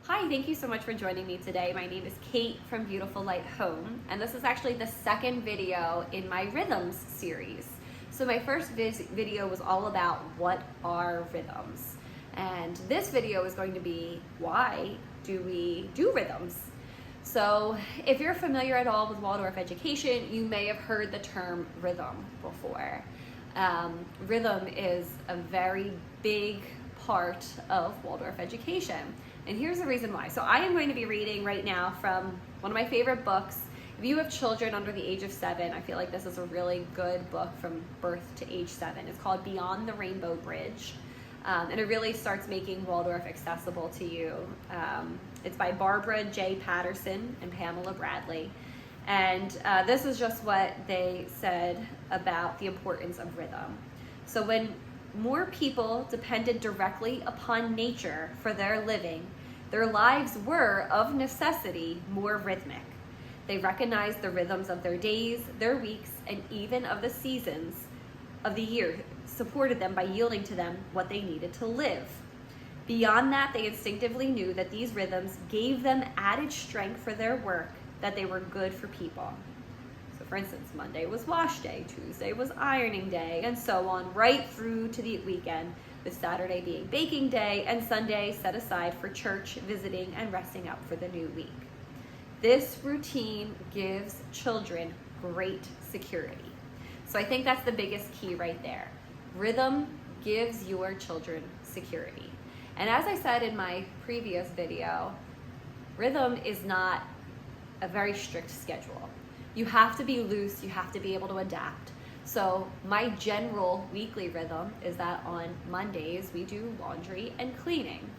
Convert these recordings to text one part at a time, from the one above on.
Hi, thank you so much for joining me today. My name is Kate from Beautiful Light Home, and this is actually the second video in my rhythms series. So my first video was all about what are rhythms, and this video is going to be why do we do rhythms. So if you're familiar at all with Waldorf education, you may have heard the term rhythm before. Rhythm is a very big part of Waldorf education. And here's the reason why. So I am going to be reading right now from one of my favorite books. If you have children under the age of 7, I feel like this is a really good book from birth to age 7. It's called Beyond the Rainbow Bridge. And it really starts making Waldorf accessible to you. It's by Barbara J. Patterson and Pamela Bradley. And this is just what they said about the importance of rhythm. So when more people depended directly upon nature for their living, their lives were, of necessity, more rhythmic. They recognized the rhythms of their days, their weeks, and even of the seasons of the year, supported them by yielding to them what they needed to live. Beyond that, they instinctively knew that these rhythms gave them added strength for their work, that they were good for people. So for instance, Monday was wash day, Tuesday was ironing day, and so on, right through to the weekend, with Saturday being baking day and Sunday set aside for church, visiting, and resting up for the new week. This routine gives children great security. So I think that's the biggest key right there. Rhythm gives your children security. And as I said in my previous video, rhythm is not a very strict schedule. You have to be loose, you have to be able to adapt. So my general weekly rhythm is that on Mondays we do laundry and cleaning.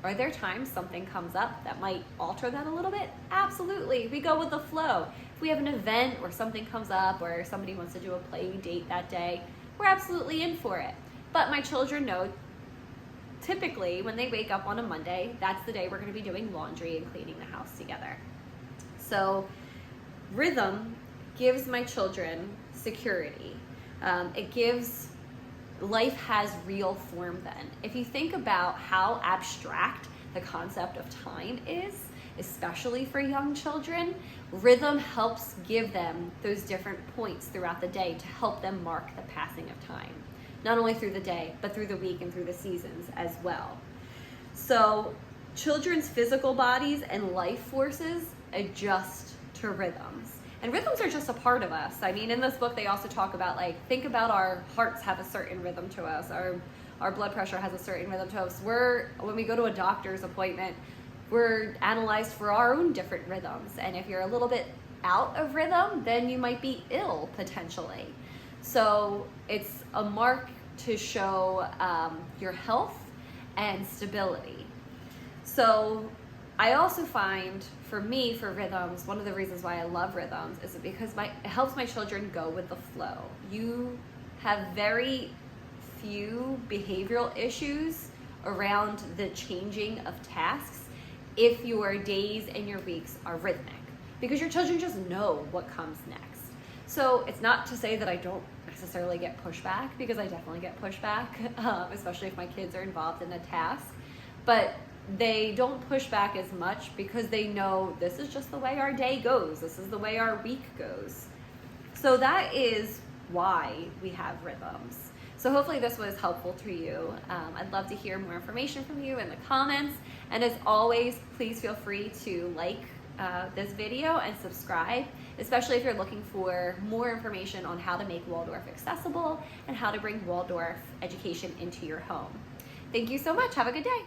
Are there times something comes up that might alter that a little bit? Absolutely, we go with the flow. If we have an event or something comes up or somebody wants to do a play date that day, we're absolutely in for it. But my children know typically when they wake up on a Monday, that's the day we're gonna be doing laundry and cleaning the house together. So rhythm gives my children security. Life has real form then. If you think about how abstract the concept of time is, especially for young children, rhythm helps give them those different points throughout the day to help them mark the passing of time. Not only through the day, but through the week and through the seasons as well. So children's physical bodies and life forces adjust to rhythms. And rhythms are just a part of us. I mean, in this book, they also talk about, think about our hearts have a certain rhythm to us. Our blood pressure has a certain rhythm to us. When we go to a doctor's appointment, we're analyzed for our own different rhythms. And if you're a little bit out of rhythm, then you might be ill potentially. So it's a mark to show your health and stability. So I also find, for me, for rhythms, one of the reasons why I love rhythms is because it helps my children go with the flow. You have very few behavioral issues around the changing of tasks if your days and your weeks are rhythmic, because your children just know what comes next. So it's not to say that I don't necessarily get pushback, because I definitely get pushback, especially if my kids are involved in a task, but they don't push back as much because they know this is just the way our day goes. This is the way our week goes. So that is why we have rhythms. So hopefully this was helpful to you. I'd love to hear more information from you in the comments. And as always, please feel free to like this video and subscribe, especially if you're looking for more information on how to make Waldorf accessible and how to bring Waldorf education into your home. Thank you so much. Have a good day.